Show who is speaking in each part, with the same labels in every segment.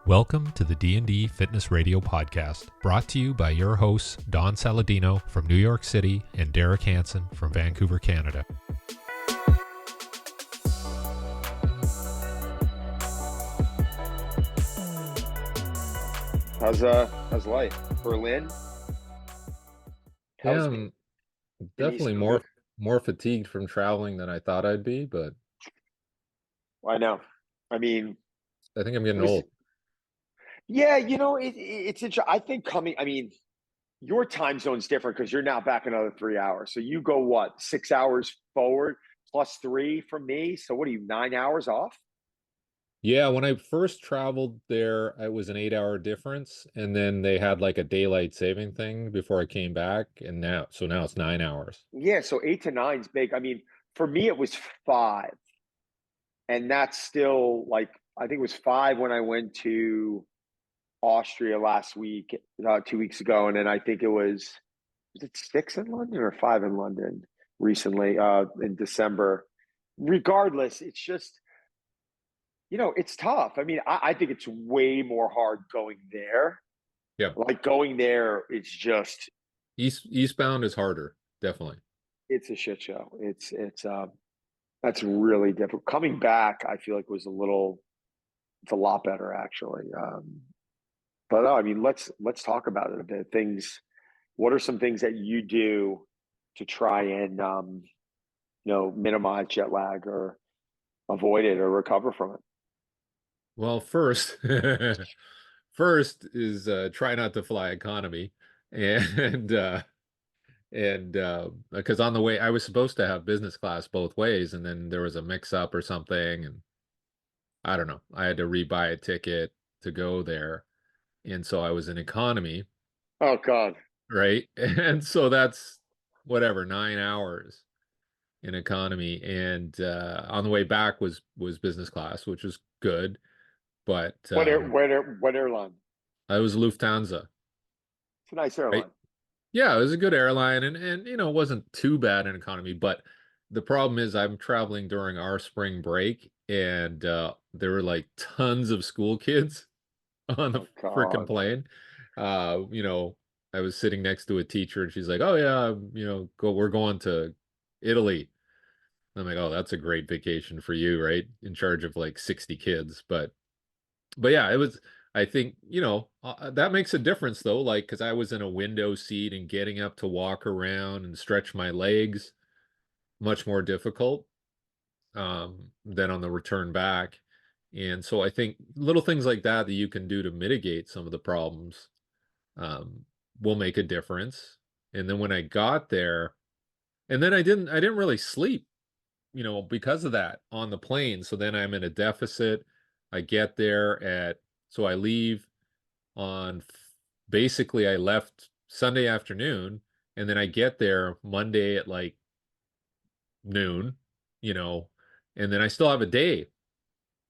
Speaker 1: Welcome to the D&D Fitness Radio podcast, brought to you by your hosts Don Saladino from New York City and Derek Hansen from Vancouver, Canada.
Speaker 2: How's life? Berlin?
Speaker 3: Yeah,
Speaker 2: How's
Speaker 3: I'm
Speaker 2: Denise
Speaker 3: definitely
Speaker 2: moving?
Speaker 3: more fatigued from traveling than I thought I'd be, but
Speaker 2: I know. I mean,
Speaker 3: I think I'm
Speaker 2: it
Speaker 3: getting
Speaker 2: was,
Speaker 3: old.
Speaker 2: yeah, it's interesting. I think your time zone's different because you're now back another 3 hours. So you go what, 6 hours forward plus three from me? So what are you, 9 hours off?
Speaker 3: Yeah, when I first traveled there, it was an 8-hour difference, and then they had like a daylight saving thing before I came back, and now it's 9 hours.
Speaker 2: Yeah, so 8 to 9's big. I mean, for me, it was five. And that's still like, I think it was five when I went to Austria last week, 2 weeks ago. And then I think was it six in London or five in London recently, in December. Regardless, it's just, it's tough. I mean, I think it's way more hard going there.
Speaker 3: Yeah,
Speaker 2: Like going there, it's just,
Speaker 3: eastbound is harder, definitely.
Speaker 2: it's a shit show. That's really difficult. Coming back, I feel like it's a lot better actually. But no, I mean, let's talk about it a bit. What are some things that you do to try and minimize jet lag or avoid it or recover from it?
Speaker 3: Well, first, first is try not to fly economy, and because on the way I was supposed to have business class both ways, and then there was a mix up or something, and I don't know, I had to rebuy a ticket to go there, and so I was in economy,
Speaker 2: Oh God.
Speaker 3: right? And so that's whatever, 9 hours in economy, and on the way back was business class, which was good, but
Speaker 2: What airline?
Speaker 3: I was Lufthansa,
Speaker 2: It's a nice
Speaker 3: right?
Speaker 2: airline.
Speaker 3: Yeah, it was a good airline, and it wasn't too bad in economy, but the problem is I'm traveling during our spring break, and there were like tons of school kids on the
Speaker 2: Oh
Speaker 3: freaking
Speaker 2: God.
Speaker 3: plane. You know, I was sitting next to a teacher, and she's like, "Oh yeah, we're going to Italy." I'm like, "Oh, that's a great vacation for you, right? In charge of like 60 kids." But yeah, it was, I think, that makes a difference though, like, because I was in a window seat and getting up to walk around and stretch my legs, much more difficult than on the return back. And so I think little things like that that you can do to mitigate some of the problems um, will make a difference. And then when I got there, and then I didn't really sleep, because of that on the plane. So then I'm in a deficit. I get there so I leave on basically I left Sunday afternoon, and then I get there Monday at like noon, you know, and then I still have a day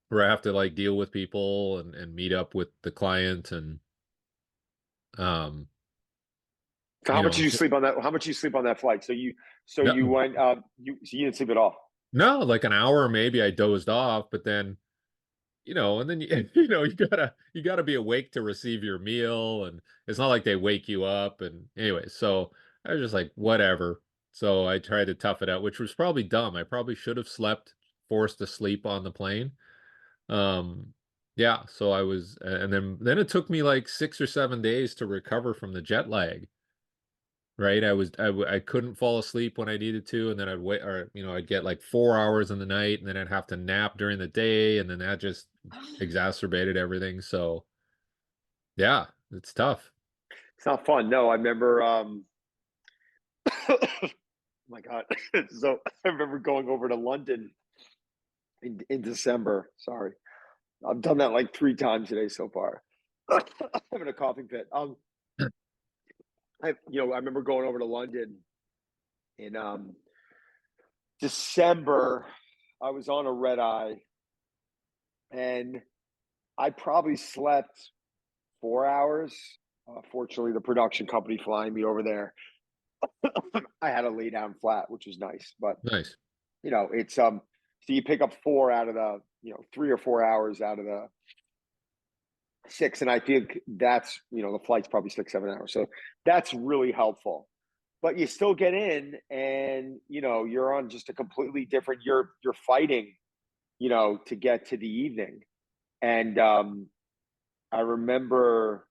Speaker 3: where I have to like deal with people and meet up with the client and um
Speaker 2: So how much did you sleep on that? How much did you sleep on that flight? So you
Speaker 3: no,
Speaker 2: went you didn't sleep at all.
Speaker 3: no, like an hour maybe I dozed off, but then and then you gotta be awake to receive your meal, and it's not like they wake you up. And anyway, so I was just like, whatever. So I tried to tough it out, which was probably dumb. I probably should have slept, forced to sleep on the plane. Um, yeah, so I was, and then it took me like 6 or 7 days to recover from the jet lag. Right, I couldn't fall asleep when I needed to, and then I'd wait, or I'd get like 4 hours in the night, and then I'd have to nap during the day, and then that just exacerbated everything. So yeah, it's tough.
Speaker 2: It's not fun. No, I remember oh my God. So I remember going over to London in December. Sorry. I've done that like three times today so far. I'm having a coughing fit. I remember going over to London in December. I was on a red eye and I probably slept 4 hours. Fortunately, the production company flying me over there, I had to lay down flat, which was nice. But
Speaker 3: Nice.
Speaker 2: it's so you pick up four out of the 3 or 4 hours out of the 6, and I think that's, the flight's probably 6-7 hours, so that's really helpful. But you still get in, and you're on just a completely different. You're fighting, to get to the evening, and I remember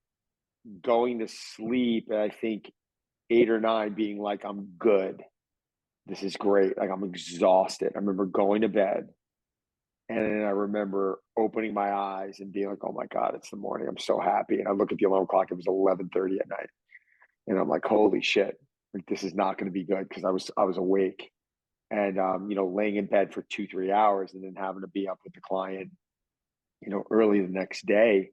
Speaker 2: going to sleep, and I think 8 or 9 being like, I'm good. This is great. Like, I'm exhausted. I remember going to bed, and then I remember opening my eyes and being like, oh my God, it's the morning. I'm so happy. And I look at the alarm clock. It was 11:30 at night. And I'm like, holy shit, like, this is not going to be good, because I was awake, and laying in bed for 2-3 hours, and then having to be up with the client, early the next day.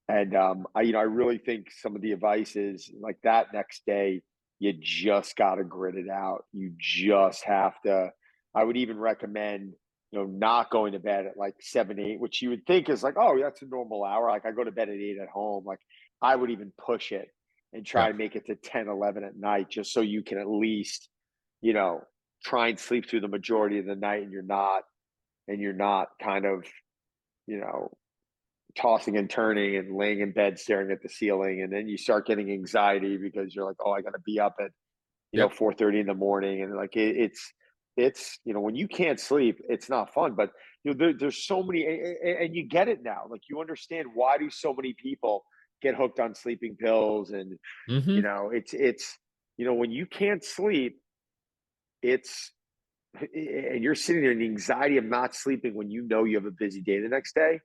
Speaker 2: And I really think some of the advice is like that next day, you just got to grit it out. You just have to. I would even recommend, not going to bed at like 7, 8, which you would think is like, oh, that's a normal hour. Like, I go to bed at 8 at home. Like, I would even push it and try
Speaker 3: Yeah.
Speaker 2: to make it to 10, 11 at night, just so you can at least, try and sleep through the majority of the night, and you're not kind of, you know, tossing and turning and laying in bed staring at the ceiling, and then you start getting anxiety because you're like, oh, I got to be up at
Speaker 3: Yep.
Speaker 2: 4:30 in the morning, and like it's when you can't sleep, it's not fun. But there's so many, and you get it now. Like, you understand why do so many people get hooked on sleeping pills, and
Speaker 3: Mm-hmm.
Speaker 2: it's when you can't sleep, it's and you're sitting there in the anxiety of not sleeping when you have a busy day the next day.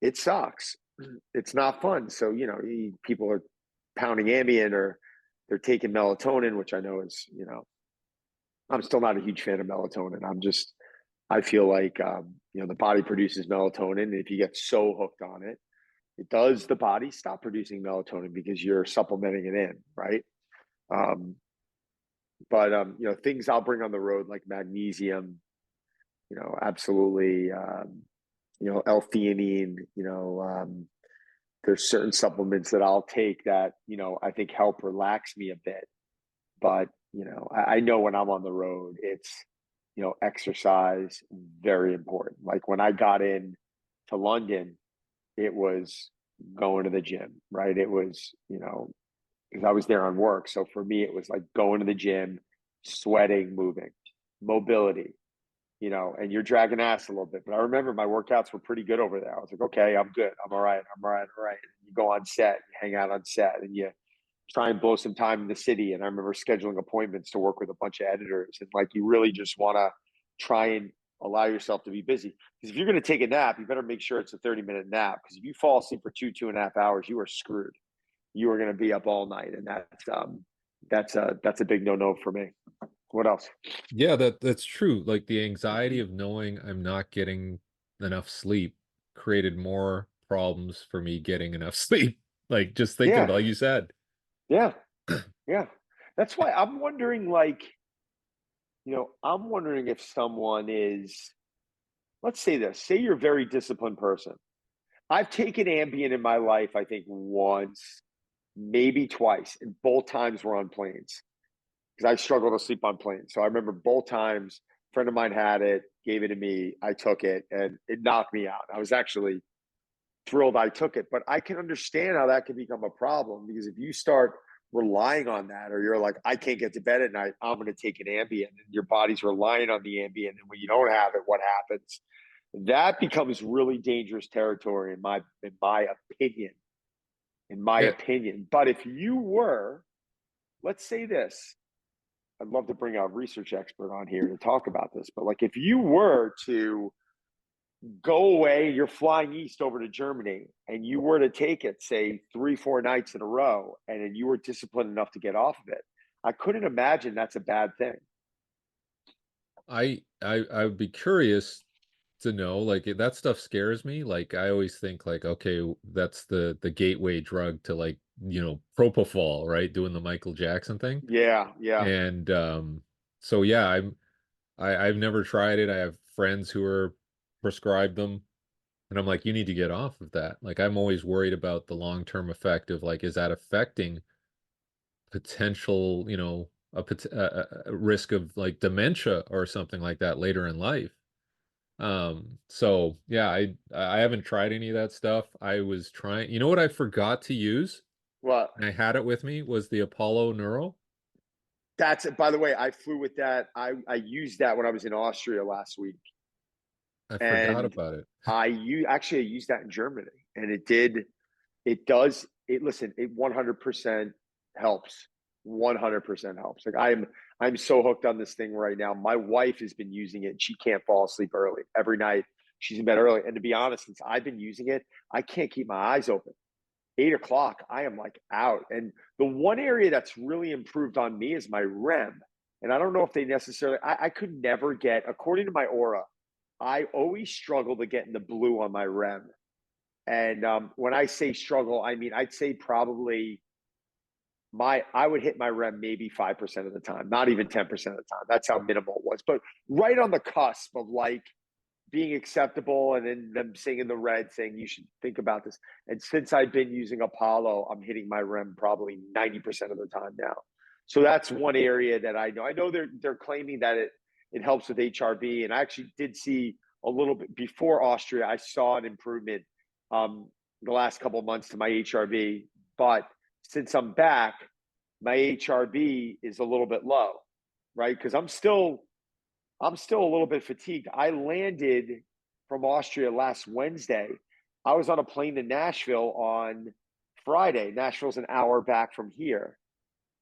Speaker 2: It sucks. It's not fun. So people are pounding Ambien, or they're taking melatonin, which I know is I'm still not a huge fan of melatonin. I feel like the body produces melatonin, and if you get so hooked on it, it does the body stop producing melatonin because you're supplementing it in, right? Um, but things I'll bring on the road like magnesium, absolutely. L-theanine, there's certain supplements that I'll take that, I think help relax me a bit. But, I know when I'm on the road, it's, exercise, very important. Like, when I got in to London, it was going to the gym, right? It was, because I was there on work. So for me, it was like going to the gym, sweating, moving, mobility, and you're dragging ass a little bit. But I remember my workouts were pretty good over there. I was like, okay, I'm good. I'm all right. I'm all right. All right. And you go on set, you hang out on set, and you try and blow some time in the city. And I remember scheduling appointments to work with a bunch of editors. And like, you really just want to try and allow yourself to be busy. Because if you're going to take a nap, you better make sure it's a 30-minute nap. Because if you fall asleep for 2.5 hours, you are screwed. You are going to be up all night. And that's a big no-no for me. What else?
Speaker 3: Yeah, that's true. Like, the anxiety of knowing I'm not getting enough sleep created more problems for me getting enough sleep. Like, just thinking
Speaker 2: Yeah.
Speaker 3: about, like you said.
Speaker 2: Yeah. Yeah. That's why I'm wondering, like, I'm wondering if someone is, let's say this, say you're a very disciplined person. I've taken Ambien in my life, I think once, maybe twice, and both times were on planes, because I struggle to sleep on planes. So I remember both times, a friend of mine had it, gave it to me, I took it, and it knocked me out. I was actually thrilled I took it, but I can understand how that can become a problem, because if you start relying on that, or you're like, I can't get to bed at night, I'm going to take an Ambien, and your body's relying on the Ambien, and when you don't have it, what happens? That becomes really dangerous territory, in my opinion. In my
Speaker 3: Yeah,
Speaker 2: opinion, but if you were, let's say this, I'd love to bring a research expert on here to talk about this, but like, if you were to go away, you're flying east over to Germany, and you were to take it, say 3-4 nights in a row, and then you were disciplined enough to get off of it, I couldn't imagine that's a bad thing.
Speaker 3: I would be curious to know, like, that stuff scares me. Like, I always think, like, okay, that's the gateway drug to, like, propofol, right? Doing the Michael Jackson thing.
Speaker 2: Yeah, yeah,
Speaker 3: And so yeah, I've never tried it. I have friends who are prescribed them, and I'm like, you need to get off of that. Like, I'm always worried about the long-term effect of, like, is that affecting potential, a risk of like dementia or something like that later in life. So yeah, I haven't tried any of that stuff. I was trying, you know what I forgot to use?
Speaker 2: Well,
Speaker 3: And I had it with me was the Apollo Neuro.
Speaker 2: that's it. By the way, I flew with that. I used that when I was in Austria last week,
Speaker 3: I forgot
Speaker 2: and
Speaker 3: about it.
Speaker 2: I used that in Germany, and it does it. Listen, it 100% helps. 100% helps. Like I'm so hooked on this thing right now. My wife has been using it. She can't fall asleep early every night. She's in bed early, and to be honest, since I've been using it, I can't keep my eyes open. 8 o'clock, I am like out. And the one area that's really improved on me is my REM. And I don't know if they necessarily, I could never get, according to my aura, I always struggle to get in the blue on my REM. And when I say struggle, I mean, I'd say probably I would hit my REM maybe 5% of the time, not even 10% of the time. That's how minimal it was. But right on the cusp of like being acceptable, and then them singing the red saying you should think about this. And since I've been using Apollo, I'm hitting my REM probably 90% of the time now. So that's one area that I know. I know they're claiming that it helps with HRV, and I actually did see a little bit before Austria. I saw an improvement the last couple of months to my HRV, but since I'm back, my HRV is a little bit low, right? Because I'm still a little bit fatigued. I landed from Austria last Wednesday. I was on a plane to Nashville on Friday. Nashville's an hour back from here.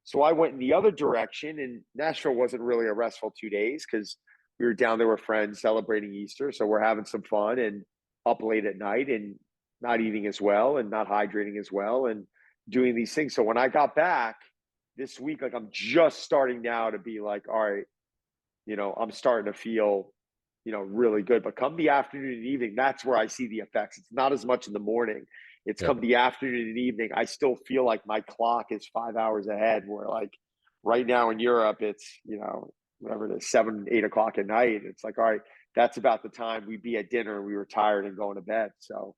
Speaker 2: So I went in the other direction, and Nashville wasn't really a restful 2 days because we were down there with friends celebrating Easter. So we're having some fun and up late at night and not eating as well and not hydrating as well and doing these things. So when I got back this week, like I'm just starting now to be like, all right, I'm starting to feel, really good. But come the afternoon and evening, that's where I see the effects. It's not as much in the morning. It's
Speaker 3: Yep.
Speaker 2: come the afternoon and evening. I still feel like my clock is 5 hours ahead, where like right now in Europe, it's, whatever it is, 7, 8 o'clock at night. It's like, all right, that's about the time we'd be at dinner and we were tired and going to bed. So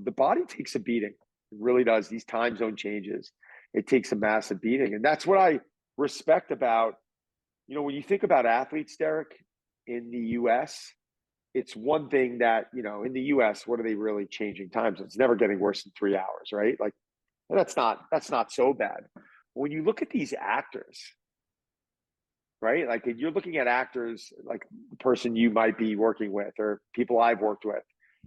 Speaker 2: the body takes a beating. It really does. These time zone changes, it takes a massive beating. And that's what I respect about when you think about athletes, Derek, in the US, it's one thing that, in the US, what are they really changing times? It's never getting worse than 3 hours, right? Like that's not so bad. When you look at these actors, right? Like you're looking at actors like the person you might be working with or people I've worked with,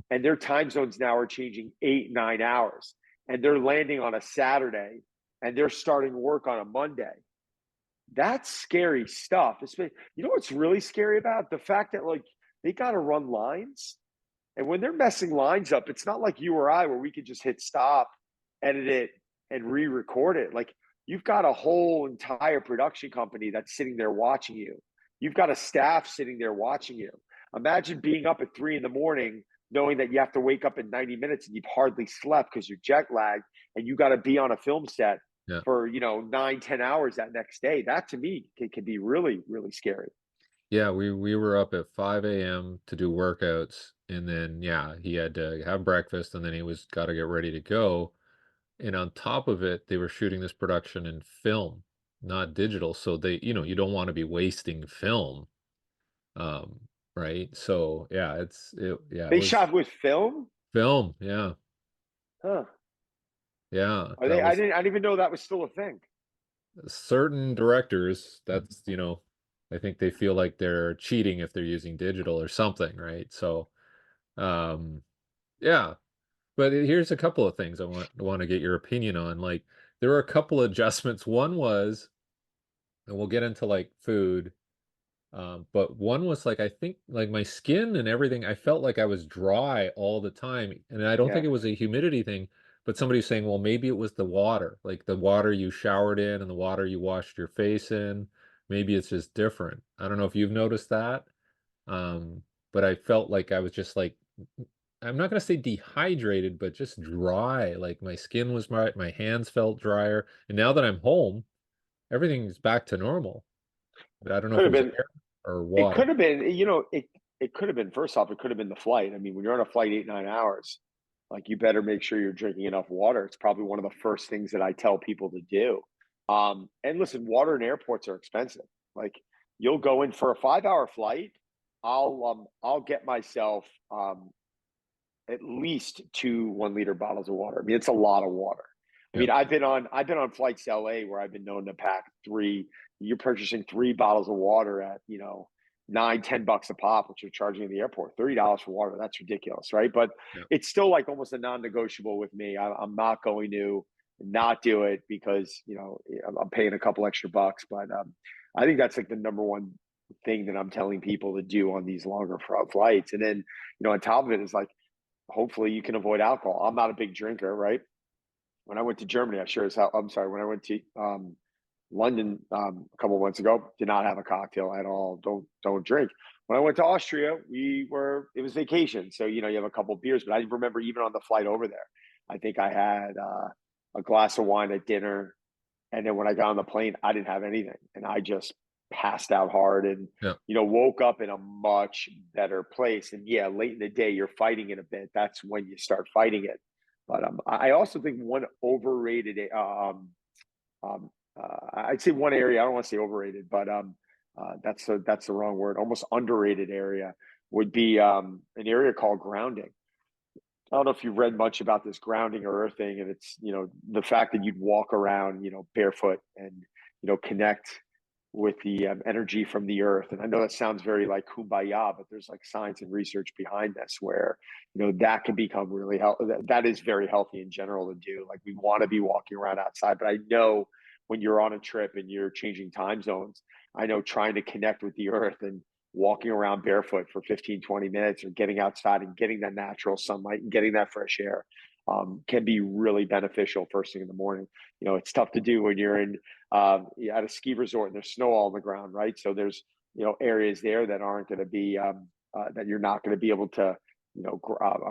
Speaker 2: and their time zones now are changing 8, 9 hours, and they're landing on a Saturday and they're starting work on a Monday. That's scary stuff. What's really scary about the fact that like they got to run lines, and when they're messing lines up, it's not like you or I where we could just hit stop, edit it, and re-record it. Like you've got a whole entire production company that's sitting there watching you. You've got a staff sitting there watching you. Imagine being up at 3 in the morning, knowing that you have to wake up in 90 minutes and you've hardly slept because you're jet lagged, and you got to be on a film set
Speaker 3: Yeah.
Speaker 2: for 9, 10 hours that next day. That to me can be really, really scary.
Speaker 3: Yeah, we were up at 5 a.m. to do workouts, and then yeah, he had to have breakfast, and then he was got to get ready to go. And on top of it, they were shooting this production in film, not digital. So you don't want to be wasting film, um, right? So yeah, it
Speaker 2: They
Speaker 3: was
Speaker 2: shot with film,
Speaker 3: film. Yeah,
Speaker 2: huh?
Speaker 3: yeah,
Speaker 2: Are
Speaker 3: that
Speaker 2: they? I
Speaker 3: was
Speaker 2: didn't even know that was still a thing.
Speaker 3: certain directors. That's I think they feel like they're cheating if they're using digital or something, right? So um, yeah. But here's a couple of things I want to get your opinion on. Like, there were a couple adjustments. One was, and we'll get into like food, but one was like I think like my skin and everything, I felt like I was dry all the time, and I don't think
Speaker 2: Yeah,
Speaker 3: it was a humidity thing. But somebody's saying, well, maybe it was the water, like the water you showered in and the water you washed your face in. Maybe it's just different. I don't know if you've noticed that. Um, but I felt like I was just like I'm not gonna say dehydrated, but just dry. Like my skin was dry, my hands felt drier. And now that I'm home, everything's back to normal. But I don't know
Speaker 2: could
Speaker 3: if it
Speaker 2: have
Speaker 3: was
Speaker 2: been.
Speaker 3: air or
Speaker 2: It
Speaker 3: water.
Speaker 2: could have been. It could have been. First off, it could have been the flight. I mean, when you're on a flight 8, 9 hours, like you better make sure you're drinking enough water. It's probably one of the first things that I tell people to do. And listen, water in airports are expensive. Like you'll go in for a 5 hour flight. I'll get myself at least 2 1 liter bottles of water. I mean, it's a lot of water. I
Speaker 3: Yeah.
Speaker 2: mean, I've been on flights to LA where I've been known to pack 3. You're purchasing 3 bottles of water at, $9-10 a pop, which you're charging in the airport. $30 for water. That's ridiculous, right? But
Speaker 3: Yeah.
Speaker 2: it's still like almost a non-negotiable with me. I'm not going to not do it because I'm paying a couple extra bucks. But I think that's like the number one thing that I'm telling people to do on these longer flights. And then on top of it is like, hopefully you can avoid alcohol. I'm not a big drinker, right? When I went to Germany, I sure as hell. I'm sorry. When I went to London a couple of months ago, did not have a cocktail at all. Don't drink. When I went to Austria, it was vacation, so you have a couple of beers. But I remember even on the flight over there, I think I had a glass of wine at dinner, and then when I got on the plane, I didn't have anything, and I just passed out hard and
Speaker 3: Yeah.
Speaker 2: woke up in a much better place. And yeah, late in the day, you're fighting it a bit. That's when you start fighting it. But I also think one overrated, I'd say one area, I don't want to say overrated, but that's the wrong word. Almost underrated area would be an area called grounding. I don't know if you've read much about this grounding or earthing, and it's the fact that you'd walk around barefoot and connect with the energy from the earth. And I know that sounds very like kumbaya, but there's like science and research behind this where that can become really healthy. That is very healthy in general to do. Like we want to be walking around outside, but I know when you're on a trip and you're changing time zones, I know trying to connect with the earth and walking around barefoot for 15-20 minutes or getting outside and getting that natural sunlight and getting that fresh air can be really beneficial first thing in the morning. It's tough to do when you're in at a ski resort and there's snow all on the ground, right? So there's areas there that aren't going to be that you're not going to be able to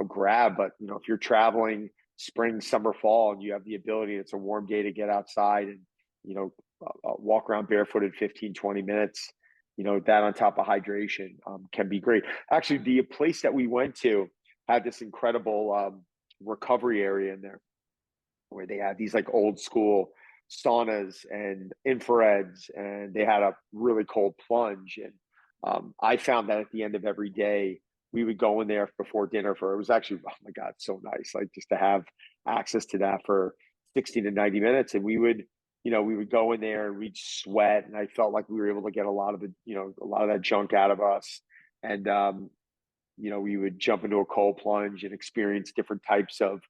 Speaker 2: grab. But if you're traveling spring, summer, fall, and you have the ability, it's a warm day to get outside and walk around barefooted 15-20 minutes. That on top of hydration can be great. Actually, the place that we went to had this incredible recovery area in there where they had these like old school saunas and infrareds, and they had a really cold plunge. And I found that at the end of every day, we would go in there before dinner it was actually, oh my God, so nice. Like just to have access to that for 60 to 90 minutes. And we would go in there and we'd sweat. And I felt like we were able to get a lot of that junk out of us. And, we would jump into a cold plunge and experience different types of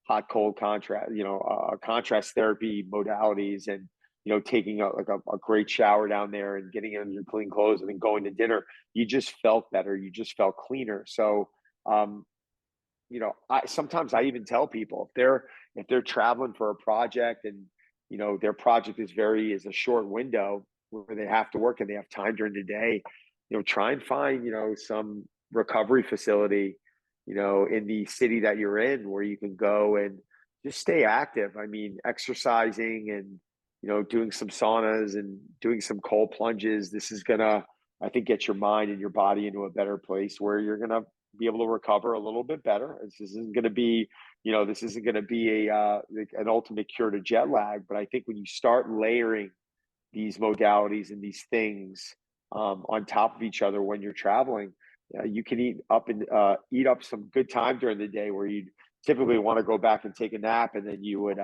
Speaker 2: hot cold contrast therapy modalities, and taking a great shower down there and getting in your clean clothes and then going to dinner. You just felt better, you just felt cleaner. So I sometimes I even tell people if they're traveling for a project and their project is a short window where they have to work and they have time during the day, try and find some recovery facility in the city that you're in where you can go and just stay active. I mean, exercising and, doing some saunas and doing some cold plunges. This is gonna, I think, get your mind and your body into a better place where you're gonna be able to recover a little bit better. This isn't gonna be, like an ultimate cure to jet lag. But I think when you start layering these modalities and these things on top of each other when you're traveling, you can eat up some good time during the day where you'd typically want to go back and take a nap, and then you would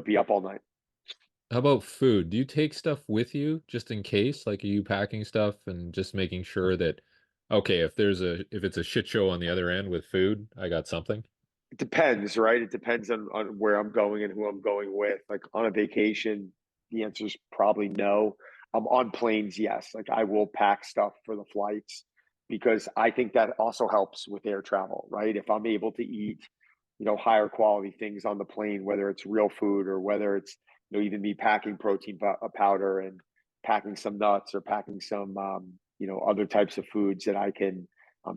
Speaker 2: be up all night.
Speaker 3: How about food? Do you take stuff with you just in case? Like, are you packing stuff and just making sure that, okay, if it's a shit show on the other end with food, I got something?
Speaker 2: It depends, right? It depends on where I'm going and who I'm going with. Like on a vacation, the answer is probably no. On planes, yes. Like I will pack stuff for the flights because I think that also helps with air travel, right? If I'm able to eat, higher quality things on the plane, whether it's real food or whether it's, even me packing protein powder and packing some nuts or packing some, other types of foods that I can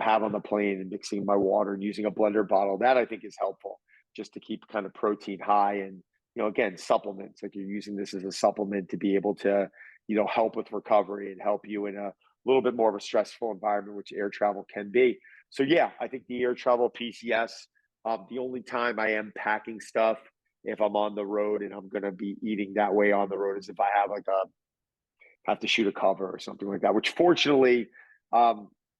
Speaker 2: have on the plane and mixing my water and using a blender bottle. That I think is helpful just to keep kind of protein high. And, again, supplements, like you're using this as a supplement to be able to, help with recovery and help you in a little bit more of a stressful environment, which air travel can be. So yeah, I think the air travel piece, yes. The only time I am packing stuff if I'm on the road and I'm going to be eating that way on the road is if I have to shoot a cover or something like that, which fortunately,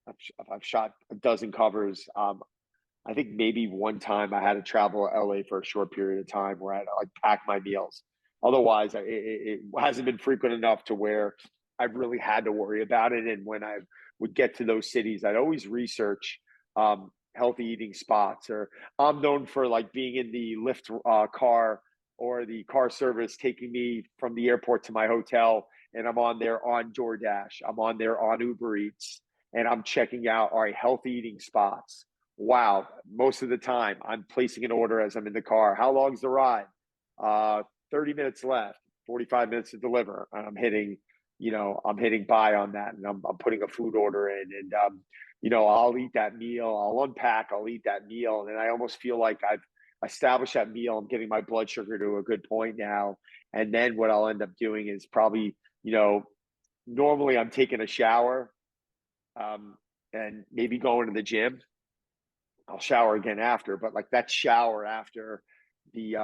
Speaker 2: I've shot a dozen covers. I think maybe one time I had to travel to LA for a short period of time where I had to like pack my meals. Otherwise, it hasn't been frequent enough to where I've really had to worry about it. And when I would get to those cities, I'd always research healthy eating spots. Or I'm known for like being in the Lyft car or the car service taking me from the airport to my hotel, and I'm on there on DoorDash. I'm on there on Uber Eats, and I'm checking out all right healthy eating spots. Wow, most of the time I'm placing an order as I'm in the car. How long's the ride? 30 minutes left, 45 minutes to deliver. And I'm hitting buy on that, and I'm putting a food order in. And I'll eat that meal, I'll unpack, I'll eat that meal. And then I almost feel like I've established that meal. I'm getting my blood sugar to a good point now. And then what I'll end up doing is probably, normally I'm taking a shower, and maybe going to the gym. I'll shower again after, but like that shower after the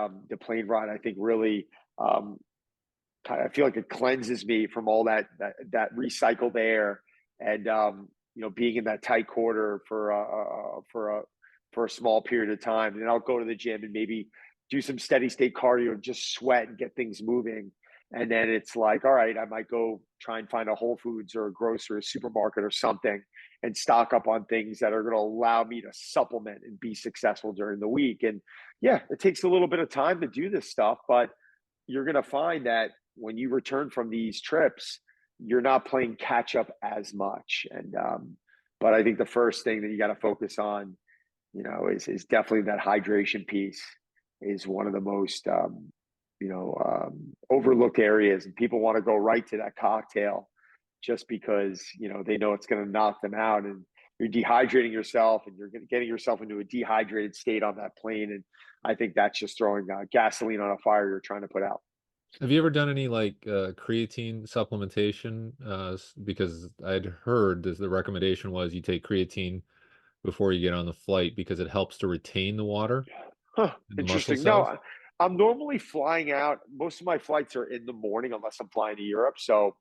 Speaker 2: plane ride, I think really I feel like it cleanses me from all that recycled air, and being in that tight quarter for a small period of time. And then I'll go to the gym and maybe do some steady state cardio, just sweat and get things moving. And then it's like, all right, I might go try and find a Whole Foods or a grocery, or supermarket or something, and stock up on things that are going to allow me to supplement and be successful during the week. And yeah, it takes a little bit of time to do this stuff, but you're going to find that when you return from these trips, you're not playing catch up as much. And but I think the first thing that you got to focus on, is definitely that hydration piece. Is one of the most overlooked areas, and people want to go right to that cocktail just because they know it's going to knock them out, and you're dehydrating yourself, and you're getting yourself into a dehydrated state on that plane. And I think that's just throwing gasoline on a fire you're trying to put out.
Speaker 3: Have you ever done any like creatine supplementation? Because I'd heard that the recommendation was you take creatine before you get on the flight because it helps to retain the water
Speaker 2: Huh,
Speaker 3: in the muscle
Speaker 2: interesting.
Speaker 3: cells.
Speaker 2: No, I'm normally flying out. Most of my flights are in the morning unless I'm flying to Europe. So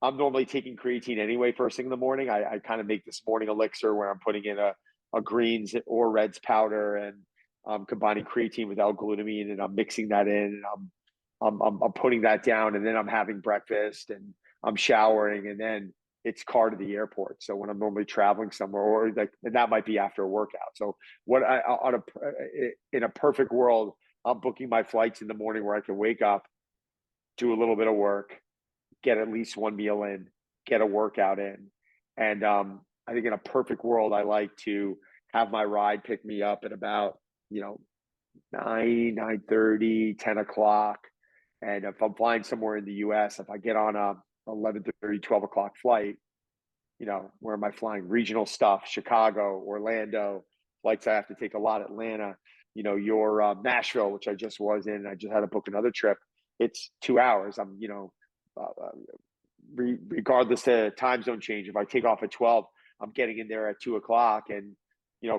Speaker 2: I'm normally taking creatine anyway first thing in the morning. I kind of make this morning elixir where I'm putting in a greens or reds powder, and I'm combining creatine with L-glutamine, and I'm mixing that in, and I'm putting that down, and then I'm having breakfast, and I'm showering, and then it's car to the airport. So when I'm normally traveling somewhere, or like, and that might be after a workout. So what in a perfect world, I'm booking my flights in the morning where I can wake up, do a little bit of work, get at least one meal in, get a workout in. And I think in a perfect world, I like to have my ride pick me up at about, 9:30, 10 o'clock. And if I'm flying somewhere in the US, if I get on a 11:30, 12 o'clock flight, where am I flying? Regional stuff, Chicago, Orlando, flights I have to take a lot, Atlanta, your Nashville, which I just was in. I just had to book another trip. It's 2 hours. I'm, uh, regardless of time zone change, if I take off at 12, I'm getting in there at 2 o'clock, and,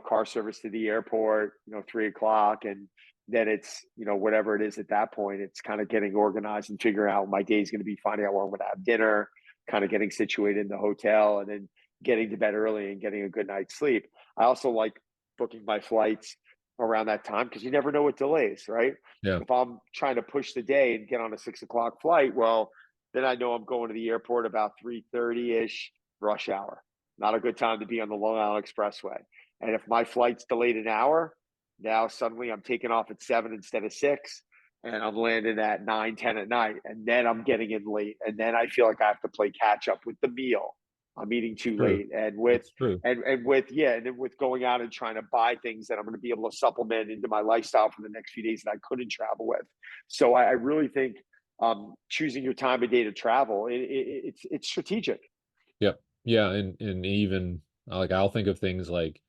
Speaker 2: car service to the airport, 3 o'clock. And then it's, whatever it is at that point, it's kind of getting organized and figuring out what my day is going to be, finding out where I'm going to have dinner, kind of getting situated in the hotel, and then getting to bed early and getting a good night's sleep. I also like booking my flights around that time because you never know what delays, right?
Speaker 3: Yeah,
Speaker 2: If I'm trying to push the day and get on a 6 o'clock flight, well, then I know I'm going to the airport about 3:30 ish, rush hour. Not a good time to be on the Long Island Expressway. And if my flight's delayed an hour, now suddenly I'm taking off at 7 instead of 6, and I'm landing at 9, 10 at night. And then I'm getting in late. And then I feel like I have to play catch up with the meal. I'm eating too
Speaker 3: true.
Speaker 2: late. And with
Speaker 3: That's true.
Speaker 2: and with and then with going out and trying to buy things that I'm going to be able to supplement into my lifestyle for the next few days that I couldn't travel with. So I really think choosing your time of day to travel, it's strategic.
Speaker 3: Yep. Yeah, and even like I'll think of things like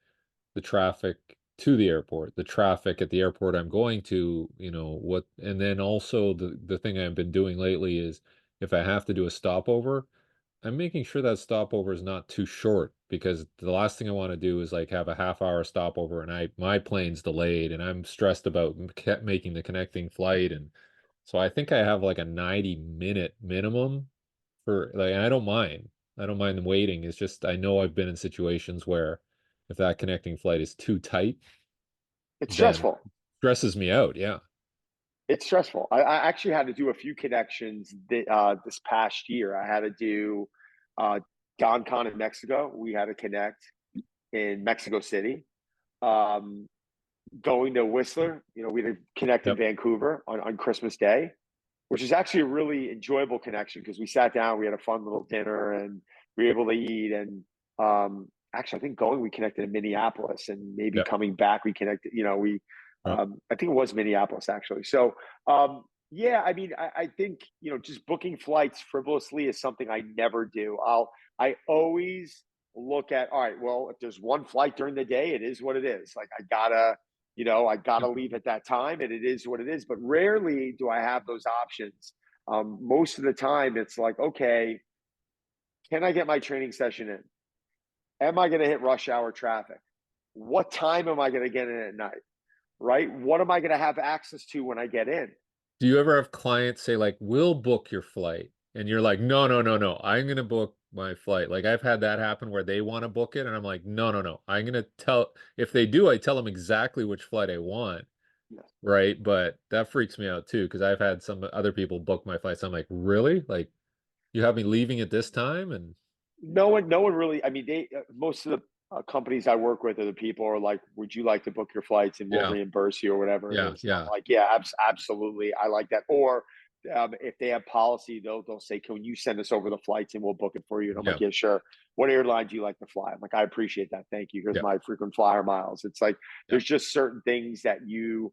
Speaker 3: the traffic to the airport, the traffic at the airport I'm going to, what, and then also the thing I've been doing lately is if I have to do a stopover, I'm making sure that stopover is not too short because the last thing I want to do is like have a half-hour stopover and my plane's delayed and I'm stressed about making the connecting flight. And so I think I have like a 90-minute minimum for like, and I don't mind. I don't mind them waiting. It's just I know I've been in situations where if that connecting flight is too tight,
Speaker 2: It's
Speaker 3: then
Speaker 2: stressful.
Speaker 3: stresses me out. Yeah.
Speaker 2: It's stressful. I actually had to do a few connections this past year. I had to do uh, Don Con in Mexico. We had to connect in Mexico City. Um, Going to Whistler, we had to connect in
Speaker 3: Yep.
Speaker 2: Vancouver on Christmas Day, which is actually a really enjoyable connection because we sat down, we had a fun little dinner, and we were able to eat. And actually, I think we connected in Minneapolis, and maybe
Speaker 3: Yep.
Speaker 2: coming back, we connected.
Speaker 3: Yep.
Speaker 2: I think it was Minneapolis actually. So yeah, I mean, I think just booking flights frivolously is something I never do. I always look at, all right, well, if there's one flight during the day, it is what it is. Like I gotta
Speaker 3: Yep.
Speaker 2: leave at that time, and it is what it is. But rarely do I have those options. Most of the time, it's like, okay, can I get my training session in? Am I going to hit rush hour traffic? What time am I going to get in at night? Right? What am I going to have access to when I get in?
Speaker 3: Do you ever have clients say like, "We'll book your flight," and you're like, "No, no, no, no. I'm gonna book my flight." Like I've had that happen where they want to book it, and I'm like, "No, no, no. I'm gonna tell." If they do, I tell them exactly which flight I want,
Speaker 2: Yes.
Speaker 3: right? But that freaks me out too because I've had some other people book my flights. I'm like, "Really? Like you have me leaving at this time?" And
Speaker 2: No one really. I mean, most of the companies I work with, or the people are like, "Would you like to book your flights and we'll
Speaker 3: yeah,
Speaker 2: reimburse you or whatever it
Speaker 3: yeah,
Speaker 2: is?" And I'm
Speaker 3: yeah,
Speaker 2: like, "Yeah, absolutely, I like that." Or if they have policy, they'll say, "Can you send us over the flights and we'll book it for you?" And I'm
Speaker 3: yeah,
Speaker 2: like, "Yeah, sure." What airline do you like to fly? I'm like, "I appreciate that. Thank you. Here's
Speaker 3: yeah,
Speaker 2: my frequent flyer miles." It's like
Speaker 3: yeah.
Speaker 2: there's just certain things that you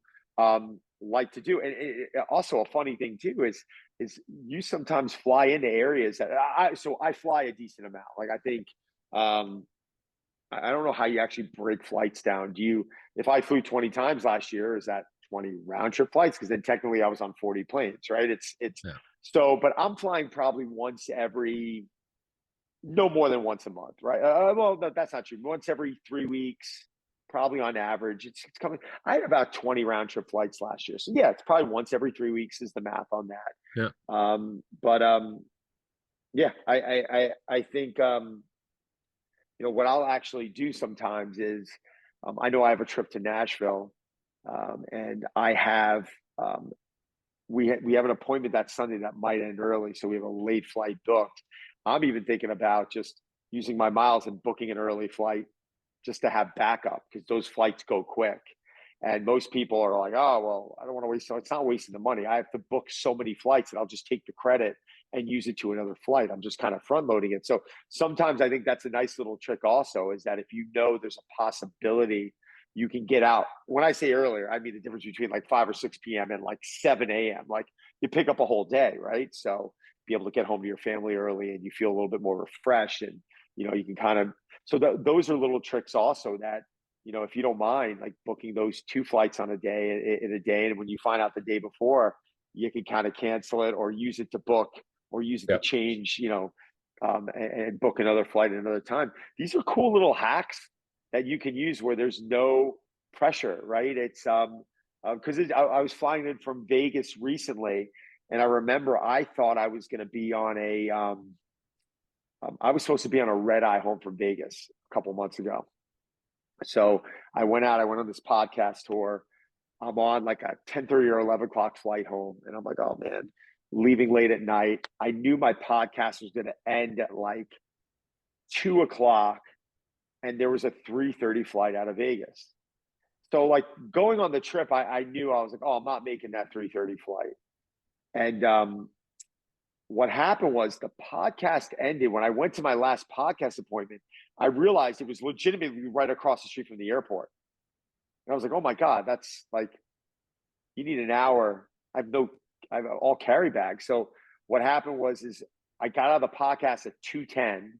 Speaker 2: like to do, and also a funny thing too is you sometimes fly into areas that I fly a decent amount. Like I think um, I don't know how you actually break flights down. If I flew 20 times last year, is that 20 round trip flights? Because then technically I was on 40 planes, right? It's
Speaker 3: Yeah.
Speaker 2: so, but I'm flying probably no more than once a month, right? Well, that's not true. Once every 3 weeks, probably on average. It's coming. I had about 20 round trip flights last year. So yeah, it's probably once every 3 weeks is the math on
Speaker 3: Yeah.
Speaker 2: that. But yeah, I think what I'll actually do sometimes is I know I have a trip to Nashville, and I have we have an appointment that Sunday that might end early, so we have a late flight booked. I'm even thinking about just using my miles and booking an early flight just to have backup because those flights go quick. And most people are like, oh, well, I don't want to waste. So it's not wasting the money. I have to book so many flights and I'll just take the credit and use it to another flight. I'm just kind of front loading it. So sometimes I think that's a nice little trick also is that if you know there's a possibility you can get out. When I say earlier, I mean the difference between like 5 or 6 p.m. and like 7 a.m. Like you pick up a whole day, right? So be able to get home to your family early and you feel a little bit more refreshed and you can kind of so those are little tricks also that if you don't mind like booking those two flights on a day in a day, and when you find out the day before, you can kind of cancel it or use it to book or use it to
Speaker 3: Yeah.
Speaker 2: change, and book another flight at another time. These are cool little hacks that you can use where there's no pressure, right? It's because I was flying in from Vegas recently, and I remember I thought I was going to be on I was supposed to be on a red eye home from Vegas a couple months ago. So I went on this podcast tour. I'm on like a 10:30 or 11 o'clock flight home. And I'm like, oh man, leaving late at night. I knew my podcast was going to end at like 2 o'clock. And there was a 3:30 flight out of Vegas. So like going on the trip, I knew I was like, oh, I'm not making that 3:30 flight. And what happened was the podcast ended. When I went to my last podcast appointment, I realized it was legitimately right across the street from the airport. And I was like, oh my God, that's like, you need an hour. I have all carry bags. So what happened is I got out of the podcast at 2:10.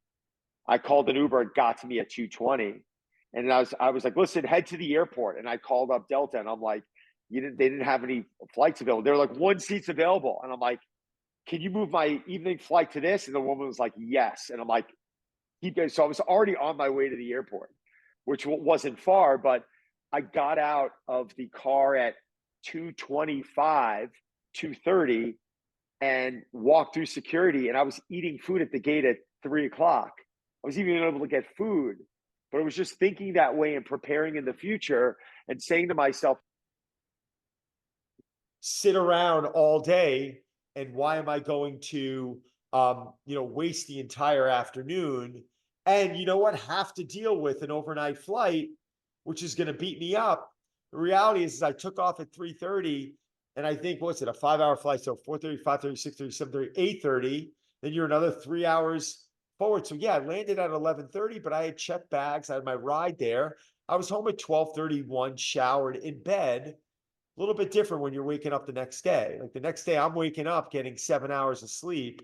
Speaker 2: I called an Uber, it got to me at 2:20. And I was like, listen, head to the airport. And I called up Delta and I'm like, they didn't have any flights available. They were like, one seat's available. And I'm like, can you move my evening flight to this? And the woman was like, yes. And I'm like, keep going. So I was already on my way to the airport, which wasn't far, but I got out of the car at 2:25, 2:30, and walked through security. And I was eating food at the gate at 3 o'clock. I was even able to get food, but it was just thinking that way and preparing in the future and saying to myself, sit around all day, and why am I going to waste the entire afternoon, and you know what, have to deal with an overnight flight which is going to beat me up. The reality is I took off at 3:30, and I think, what's it, a 5-hour flight, so 4:30, 5:30, 6:30, 7:30, 8:30, then you're another 3 hours forward. So yeah, I landed at 11:30, but I had checked bags, I had my ride there. I was home at 12:31, showered, in bed. A little bit different when you're waking up the next day. Like the next day, I'm waking up getting 7 hours of sleep,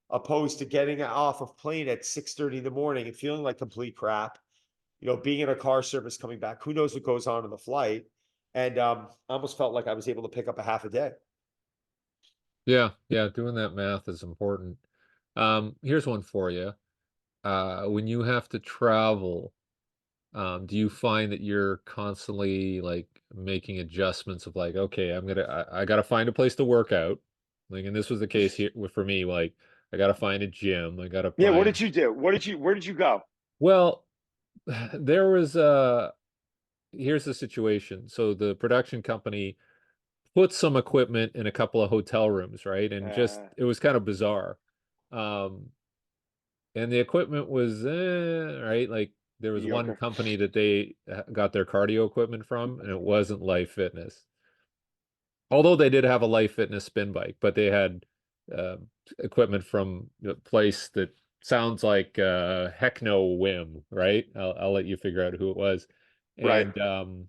Speaker 2: opposed to getting off of plane at 6:30 in the morning and feeling like complete crap. Being in a car service, coming back, who knows what goes on in the flight. And I almost felt like I was able to pick up a half a day.
Speaker 3: Yeah, yeah, doing that math is important. Here's one for you. When you have to travel, do you find that you're constantly like making adjustments of like, okay, I gotta find a place to work out. Like, and this was the case here for me, like I gotta find a gym, I gotta
Speaker 2: Yeah. What
Speaker 3: find,
Speaker 2: did you do? Where did you go?
Speaker 3: well, there was here's the situation. So the production company put some equipment in a couple of hotel rooms, right? And just
Speaker 2: Uh,
Speaker 3: it was kind of bizarre. And the equipment was right. Like there was one
Speaker 2: Mediocre.
Speaker 3: company that they got their cardio equipment from, and it wasn't Life Fitness. Although they did have a Life Fitness spin bike, but they had uh, equipment from a place that sounds like Heckno Whim, right? I'll let you figure out who it was.
Speaker 2: Right.
Speaker 3: And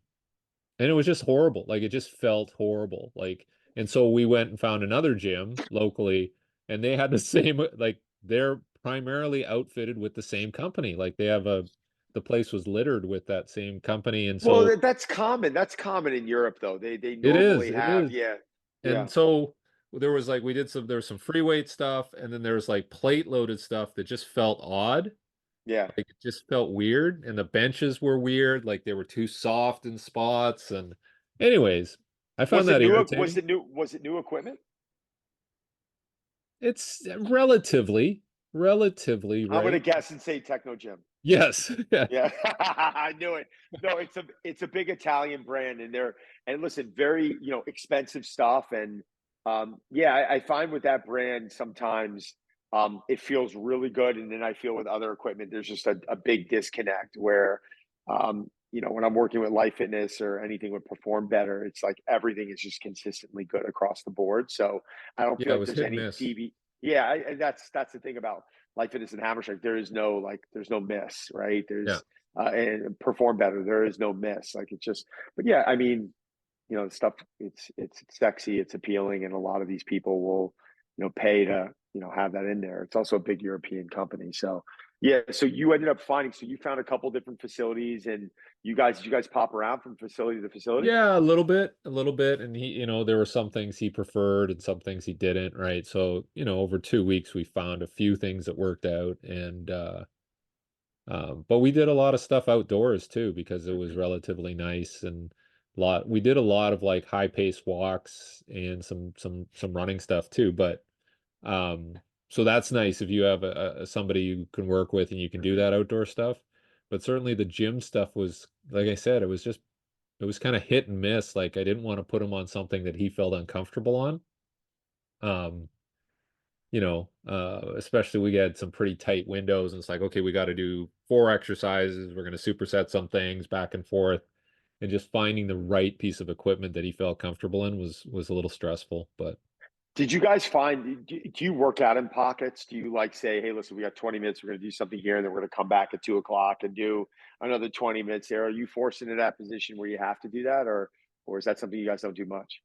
Speaker 3: it was just horrible. Like it just felt horrible. Like, and so we went and found another gym locally, and they had the same, like they're primarily outfitted with the same company. Like they have the place was littered with that same company. And
Speaker 2: Well,
Speaker 3: so
Speaker 2: that's common. That's common in Europe, though. They
Speaker 3: it is,
Speaker 2: normally
Speaker 3: it
Speaker 2: have,
Speaker 3: is.
Speaker 2: yeah, yeah,
Speaker 3: And so there was like, there was some free weight stuff, and then there was like plate loaded stuff that just felt odd.
Speaker 2: yeah.
Speaker 3: Like it just felt weird, and the benches were weird, like they were too soft in spots. And anyways, I found
Speaker 2: Was it
Speaker 3: that
Speaker 2: new? Was
Speaker 3: irritating.
Speaker 2: it new? Was it new equipment?
Speaker 3: It's relatively,
Speaker 2: I'm gonna
Speaker 3: right?
Speaker 2: guess and say Techno Gym.
Speaker 3: Yes. Yeah.
Speaker 2: Yeah, I knew it. No, it's a big Italian brand, and listen, very expensive stuff, and yeah, I find with that brand sometimes it feels really good, and then I feel with other equipment there's just a big disconnect where when I'm working with Life Fitness or anything with Perform Better, it's like everything is just consistently good across the board. So I don't
Speaker 3: Yeah,
Speaker 2: feel
Speaker 3: it
Speaker 2: like
Speaker 3: was
Speaker 2: there's
Speaker 3: hit and
Speaker 2: any
Speaker 3: miss.
Speaker 2: DV. Yeah, and that's the thing about Life Fitness and Hammer Strike. There's no miss, right?
Speaker 3: Yeah.
Speaker 2: And Perform Better. There is no miss. Like it's just, but yeah, I mean, the stuff. It's sexy. It's appealing, and a lot of these people will, pay to have that in there. It's also a big European company, so yeah. So you ended up finding. So you found a couple different facilities, and did you guys pop around from facility to facility?
Speaker 3: Yeah, a little bit. And he, there were some things he preferred and some things he didn't, right? So, over 2 weeks we found a few things that worked out. And but we did a lot of stuff outdoors too because it was relatively nice. And we did a lot of like high pace walks and some running stuff too. But so that's nice if you have somebody you can work with and you can do that outdoor stuff. But certainly the gym stuff was, like I said, it was kind of hit and miss. Like I didn't want to put him on something that he felt uncomfortable on. Um, especially we had some pretty tight windows, and it's like, okay, we got to do 4 exercises. We're going to superset some things back and forth, and just finding the right piece of equipment that he felt comfortable in was a little stressful. But
Speaker 2: Did you guys find? Do you work out in pockets? Do you like say, "Hey, listen, we got 20 minutes. We're going to do something here, and then we're going to come back at 2 o'clock and do another 20 minutes there"? Are you forced into that position where you have to do that, or is that something you guys don't do much?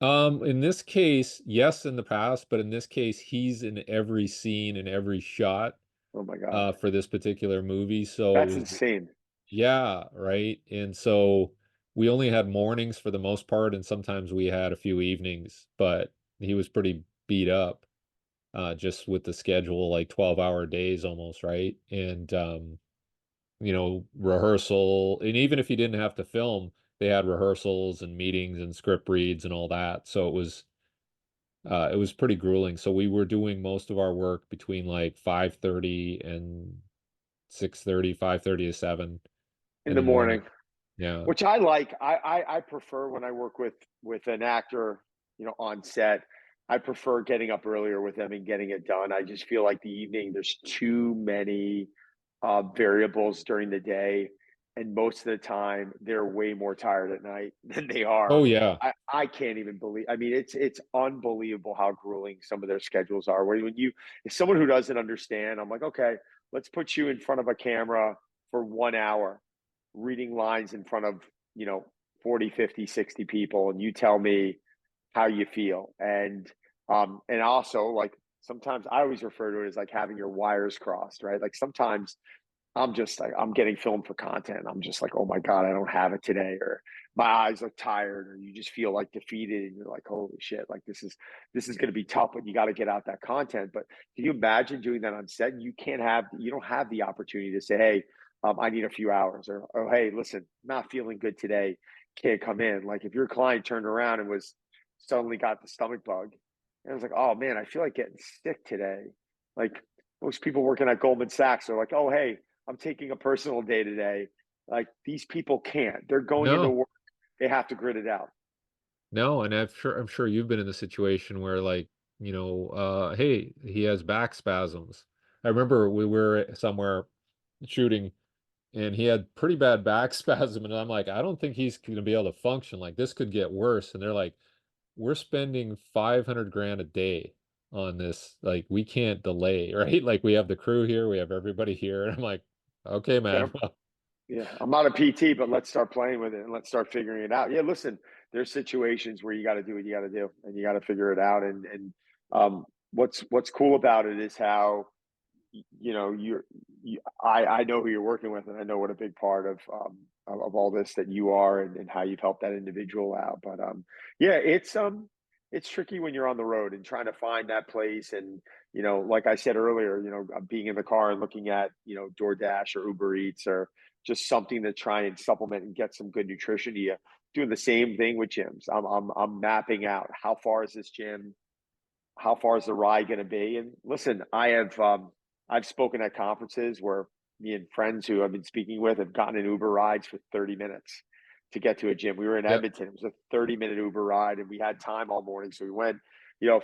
Speaker 3: in this case, yes, in the past, but in this case, he's in every scene and every shot
Speaker 2: Oh my god,
Speaker 3: for this particular movie. So it
Speaker 2: that's
Speaker 3: was,
Speaker 2: insane.
Speaker 3: yeah, right. And so we only had mornings for the most part, and sometimes we had a few evenings, but he was pretty beat up just with the schedule, like 12-hour days almost, right? And rehearsal, and even if he didn't have to film, they had rehearsals and meetings and script reads and all that. So it was pretty grueling. So we were doing most of our work between like 5:30 and 6:30, 5:30 to 7
Speaker 2: In
Speaker 3: in
Speaker 2: the
Speaker 3: the morning.
Speaker 2: morning,
Speaker 3: Yeah.
Speaker 2: which I like. I prefer when I work with an actor, on set. I prefer getting up earlier with them and getting it done. I just feel like the evening, there's too many variables during the day, and most of the time they're way more tired at night than they
Speaker 3: Oh
Speaker 2: are.
Speaker 3: yeah.
Speaker 2: I can't even believe. I mean, it's unbelievable how grueling some of their schedules are. When you, if someone who doesn't understand, I'm like, okay, let's put you in front of a camera for 1 hour, reading lines in front of, you know 40, 50, 60 people, and you tell me how you feel. And also, like, sometimes I always refer to it as like having your wires crossed, right? Like sometimes I'm just like, I'm getting filmed for content. I'm just like, oh my God, I don't have it today. Or my eyes are tired, or you just feel like defeated, and you're like, holy shit, like this is going to be tough, but you got to get out that content. But can you imagine doing that on set? You don't have the opportunity to say, hey, I need a few hours, or hey, listen, not feeling good today, can't come in. Like if your client turned around and was suddenly got the stomach bug, and I was like, oh man, I feel like getting sick today. Like most people working at Goldman Sachs are like, oh hey, I'm taking a personal day today. Like these people can't. They're going into
Speaker 3: No,
Speaker 2: work. They have to grit it out.
Speaker 3: no, and I'm sure you've been in the situation where like, hey, he has back spasms. I remember we were somewhere shooting and he had pretty bad back spasm, and I'm like, I don't think he's going to be able to function. Like this could get worse. And they're like, we're spending 500 grand a day on this. Like we can't delay, right? Like we have the crew here, we have everybody here. And I'm like, okay,
Speaker 2: Yeah,
Speaker 3: man.
Speaker 2: yeah. I'm not a PT, but let's start playing with it and let's start figuring it out. Yeah, listen, there's situations where you got to do what you got to do, and you got to figure it out. And what's cool about it is how, I know who you're working with, and I know what a big part of all this that you are, and how you've helped that individual out. But yeah, it's tricky when you're on the road and trying to find that place. And like I said earlier, being in the car and looking at DoorDash or Uber Eats, or just something to try and supplement and get some good nutrition to you. Doing the same thing with gyms. I'm mapping out how far is this gym, how far is the ride going to be. And listen, I've spoken at conferences where me and friends who I've been speaking with have gotten in Uber rides for 30 minutes to get to a gym. We were in
Speaker 3: Yep.
Speaker 2: Edmonton. It was a 30-minute Uber ride, and we had time all morning. So we went,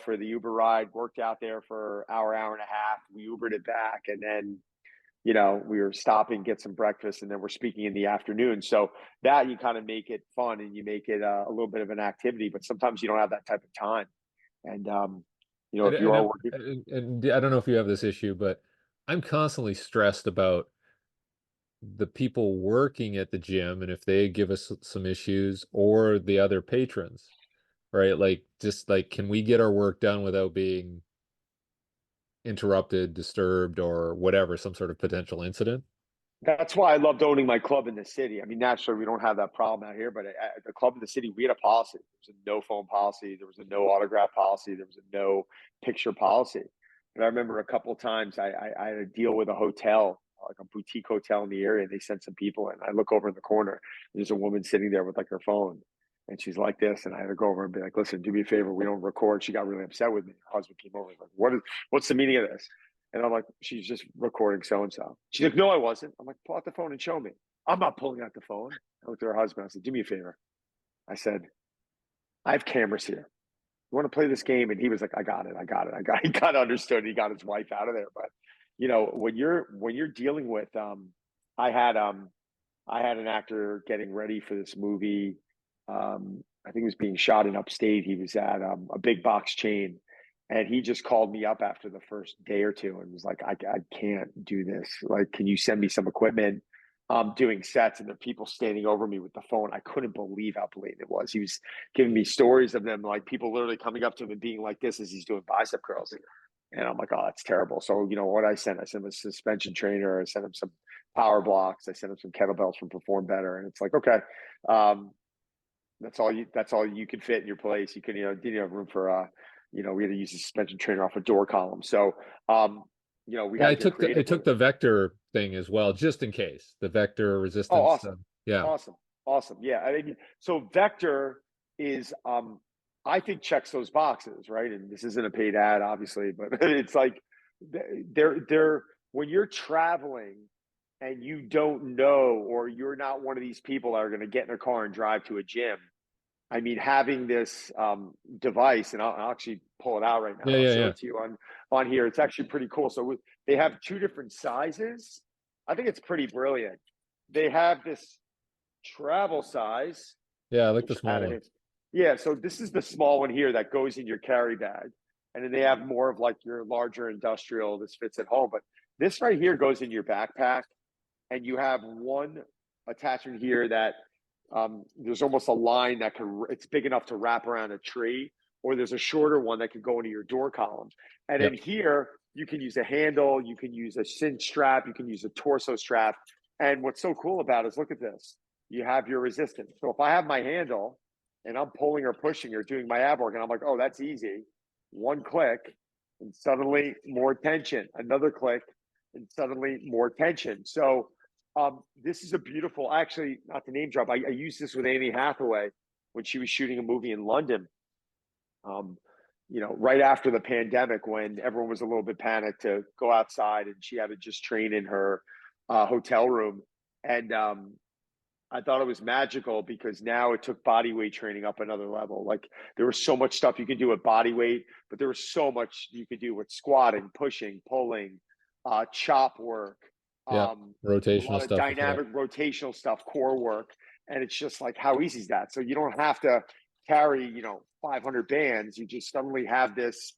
Speaker 2: for the Uber ride, worked out there for hour and a half. We Ubered it back. And then, we were stopping, get some breakfast, and then we're speaking in the afternoon. So that, you kind of make it fun, and you make it a little bit of an activity, but sometimes you don't have that type of time. And,
Speaker 3: And,
Speaker 2: if you
Speaker 3: and,
Speaker 2: are
Speaker 3: I'm-
Speaker 2: working,
Speaker 3: and I don't know if you have this issue, but I'm constantly stressed about the people working at the gym and if they give us some issues or the other patrons, right? Like just like, can we get our work done without being interrupted, disturbed, or whatever, some sort of potential incident?
Speaker 2: that's why I loved owning my club in the city. I mean, naturally, we don't have that problem out here, but at the club in the city, we had a policy. There was a no phone policy. There was a no autograph policy. There was a no picture policy. But I remember a couple of times I had to deal with a hotel, like a boutique hotel in the area. And they sent some people in. I look over in the corner. There's a woman sitting there with like her phone. And she's like this. And I had to go over and be like, listen, do me a favor. We don't record. She got really upset with me. Her husband came over. Like, what's the meaning of this? And I'm like, she's just recording so and so. She's like, no, I wasn't. I'm like, pull out the phone and show me. I'm not pulling out the phone. I looked at her husband. I said, do me a favor. I said, I have cameras here. You want to play this game? And he was like, I got it. I got it. He kind of understood. He got his wife out of there. But when you're dealing with I had an actor getting ready for this movie. I think it was being shot in upstate. He was at a big box chain, and he just called me up after the first day or two and was like, I can't do this. Like, can you send me some equipment? I'm doing sets, and there are people standing over me with the phone. I couldn't believe how blatant it was. He was giving me stories of them, like people literally coming up to him and being like this as he's doing bicep curls. And I'm like, oh, that's terrible. So, what I sent him a suspension trainer. I sent him some power blocks. I sent him some kettlebells from Perform Better. And it's like, okay, that's all you could fit in your place. You could, didn't have room for, we had to use a suspension trainer off a door column. So, we
Speaker 3: Yeah,
Speaker 2: had to get
Speaker 3: I
Speaker 2: creative with
Speaker 3: took
Speaker 2: it.
Speaker 3: the vector thing as well, just in case the vector
Speaker 2: Oh,
Speaker 3: resistance.
Speaker 2: awesome.
Speaker 3: Yeah.
Speaker 2: Awesome. Awesome. Yeah. I mean, so Vector is I think checks those boxes, right? And this isn't a paid ad, obviously, but it's like they're when you're traveling and you don't know, or you're not one of these people that are going to get in a car and drive to a gym. I mean, having this device, and I'll actually pull it out right now.
Speaker 3: Yeah,
Speaker 2: I'll
Speaker 3: yeah,
Speaker 2: show
Speaker 3: yeah.
Speaker 2: it to you on here. It's actually pretty cool. So they have two different sizes. I think it's pretty brilliant. They have this travel size,
Speaker 3: Yeah, I like the
Speaker 2: which
Speaker 3: small one.
Speaker 2: yeah. So this is the small one here that goes in your carry bag, and then they have more of like your larger industrial. This fits at home, but this right here goes in your backpack, and you have one attachment here that there's almost a line that it's big enough to wrap around a tree, or there's a shorter one that can go into your door column. And
Speaker 3: Yep.
Speaker 2: then here, you can use a handle, you can use a cinch strap, you can use a torso strap. And what's so cool about it is, look at this. You have your resistance. So if I have my handle and I'm pulling or pushing or doing my ab work, and I'm like, oh, that's easy. One click, and suddenly more tension. Another click, and suddenly more tension. So this is a beautiful, actually, not to name drop, I used this with Annie Hathaway when she was shooting a movie in London. Right after the pandemic, when everyone was a little bit panicked to go outside, and she had to just train in her hotel room. And I thought it was magical because now it took body weight training up another level. Like, there was so much stuff you could do with body weight, but there was so much you could do with squatting, pushing, pulling, chop work,
Speaker 3: Yeah,
Speaker 2: a
Speaker 3: rotational
Speaker 2: lot of
Speaker 3: stuff. Yeah.
Speaker 2: dynamic rotational stuff, core work. And it's just like, how easy is that? So you don't have to carry 500 bands. You just suddenly have this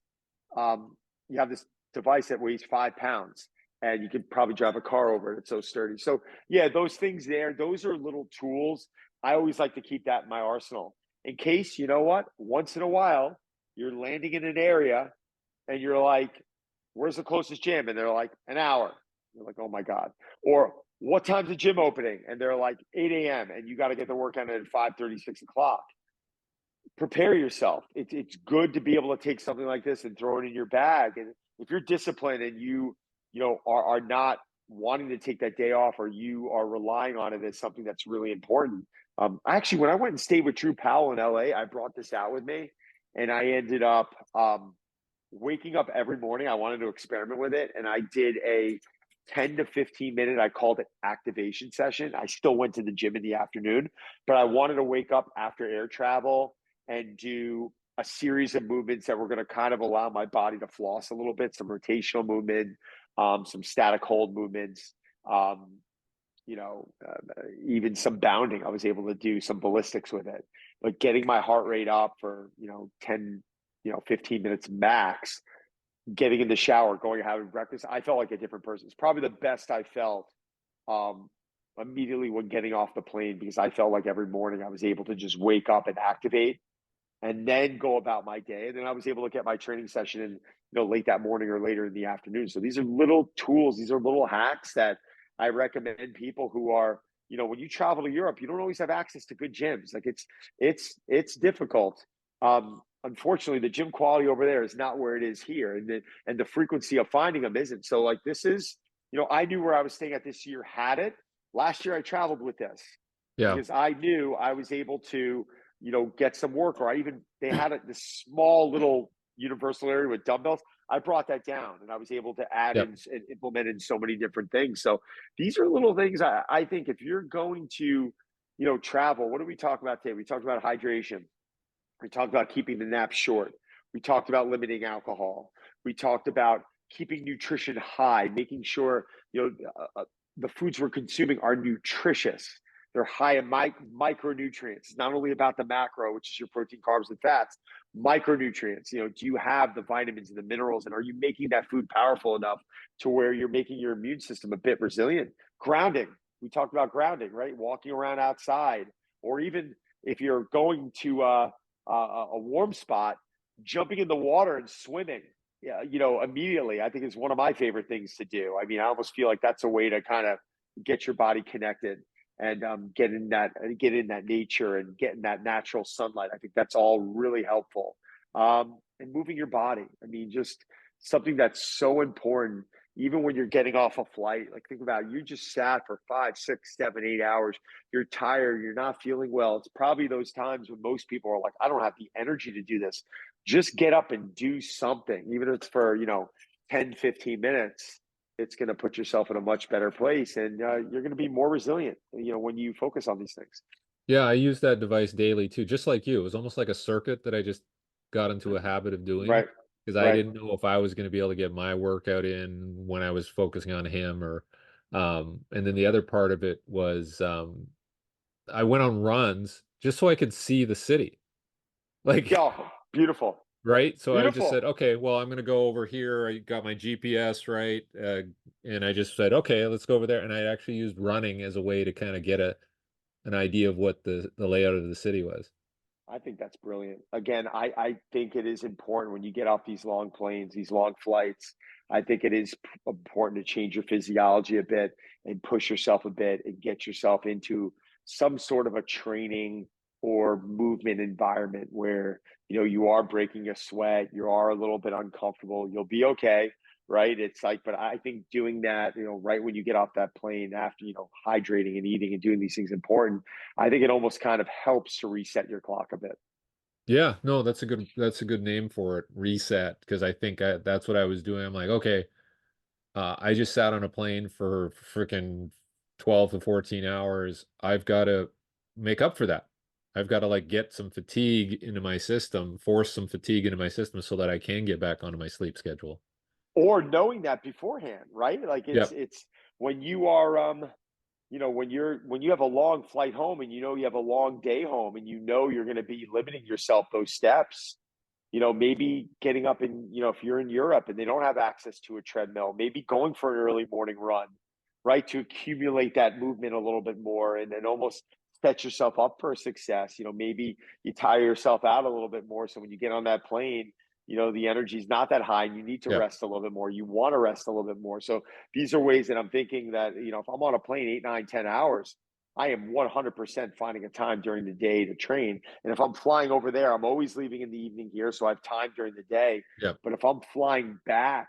Speaker 2: device that weighs 5 pounds, and you could probably drive a car over it. It's so sturdy. So yeah, those things there, those are little tools. I always like to keep that in my arsenal in case, once in a while you're landing in an area and you're like, where's the closest gym? And they're like, an hour. You're like, oh my God. Or, what time's the gym opening? And they're like 8 a.m. and you got to get the work on at 5:30, 6 o'clock. Prepare yourself. It's good to be able to take something like this and throw it in your bag. And if you're disciplined and you are not wanting to take that day off, or you are relying on it as something that's really important. Actually, when I went and stayed with Drew Powell in LA, I brought this out with me, and I ended up waking up every morning. I wanted to experiment with it, and I did a 10 to 15 minute, I called it activation session. I still went to the gym in the afternoon, but I wanted to wake up after air travel and do a series of movements that were going to kind of allow my body to floss a little bit, some rotational movement, some static hold movements, um, even some bounding. I was able to do some ballistics with it, but getting my heart rate up for 10 15 minutes max, getting in the shower, going and having breakfast, I felt like a different person. It's probably the best I felt immediately when getting off the plane, because I felt like every morning I was able to just wake up and activate and then go about my day. And then I was able to get my training session in late that morning or later in the afternoon. So these are little tools, these are little hacks that I recommend people who are, when you travel to Europe, you don't always have access to good gyms. Like, it's difficult. Unfortunately, the gym quality over there is not where it is here, and the frequency of finding them isn't. So, like, this is, I knew where I was staying at this year had it. Last year I traveled with this
Speaker 3: Yeah.
Speaker 2: because I knew I was able to, get some work, or they had this small little universal area with dumbbells. I brought that down, and I was able to add
Speaker 3: Yep.
Speaker 2: in and implement in so many different things. So these are little things I think if you're going to, travel, what did we talk about today? We talked about hydration. We talked about keeping the naps short. We talked about limiting alcohol. We talked about keeping nutrition high, making sure the foods we're consuming are nutritious. They're high in micronutrients. It's not only about the macro, which is your protein, carbs, and fats. Micronutrients. Do you have the vitamins and the minerals, and are you making that food powerful enough to where you're making your immune system a bit resilient? Grounding. We talked about grounding, right? Walking around outside, or even if you're going to a warm spot, jumping in the water and swimming, immediately, I think is one of my favorite things to do. I mean, I almost feel like that's a way to kind of get your body connected and get in that nature and get in that natural sunlight. I think that's all really helpful. And moving your body. I mean, just something that's so important even when you're getting off a flight, like think about it, you just sat for 5, 6, 7, 8 hours. You're tired. You're not feeling well. It's probably those times when most people are like, I don't have the energy to do this. Just get up and do something, even if it's for, 10, 15 minutes. It's going to put yourself in a much better place, and you're going to be more resilient, when you focus on these things.
Speaker 3: Yeah, I use that device daily too, just like you. It was almost like a circuit that I just got into a habit of doing
Speaker 2: Right.
Speaker 3: because I
Speaker 2: Right.
Speaker 3: didn't know if I was going to be able to get my workout in when I was focusing on him or and then the other part of it was I went on runs just so I could see the city. Like,
Speaker 2: Yeah. Beautiful.
Speaker 3: right? So I just
Speaker 2: Beautiful.
Speaker 3: said, okay, well, I'm going to go over here. I got my GPS right. And I just said, okay, let's go over there. And I actually used running as a way to kind of get an idea of what the layout of the city was.
Speaker 2: I think that's brilliant. Again, I think it is important when you get off these long planes, these long flights. I think it is important to change your physiology a bit and push yourself a bit and get yourself into some sort of a training or movement environment where you are breaking a sweat, you are a little bit uncomfortable, you'll be okay, right? It's like, but I think doing that, right when you get off that plane after, hydrating and eating and doing these things important. I think it almost kind of helps to reset your clock a bit.
Speaker 3: Yeah, no, that's a good name for it, reset, because I think that's what I was doing. I'm like, okay, I just sat on a plane for freaking 12 to 14 hours. I've got to make up for that. I've got to like get some fatigue into my system, force some fatigue into my system so that I can get back onto my sleep schedule.
Speaker 2: Or knowing that beforehand, right? Like
Speaker 3: Yep.
Speaker 2: it's when you are when you have a long flight home and you have a long day home and you're going to be limiting yourself those steps, maybe getting up and, if you're in Europe and they don't have access to a treadmill, maybe going for an early morning run, right? To accumulate that movement a little bit more and then almost set yourself up for success. Maybe you tire yourself out a little bit more. So when you get on that plane, the energy is not that high and you need to
Speaker 3: Yep.
Speaker 2: rest a little bit more. You want to rest a little bit more. So these are ways that I'm thinking that, if I'm on a plane 8, 9, 10 hours, I am 100% finding a time during the day to train. And if I'm flying over there, I'm always leaving in the evening here. So I have time during the day.
Speaker 3: Yep.
Speaker 2: But if I'm flying back,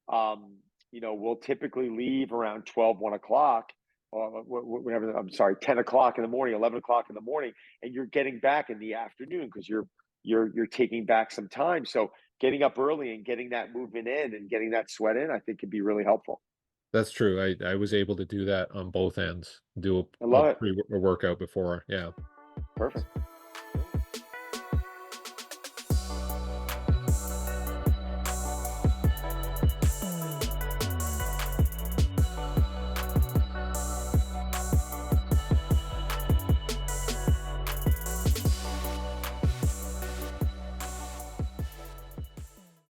Speaker 2: we'll typically leave around 12, 1 o'clock, whatever, I'm sorry, 10 o'clock in the morning, 11 o'clock in the morning, and you're getting back in the afternoon because you're taking back some time. So getting up early and getting that movement in and getting that sweat in, I think could be really helpful.
Speaker 3: That's true. I was able to do that on both ends, do
Speaker 2: I
Speaker 3: a
Speaker 2: love it.
Speaker 3: pre-workout before. Yeah.
Speaker 2: Perfect.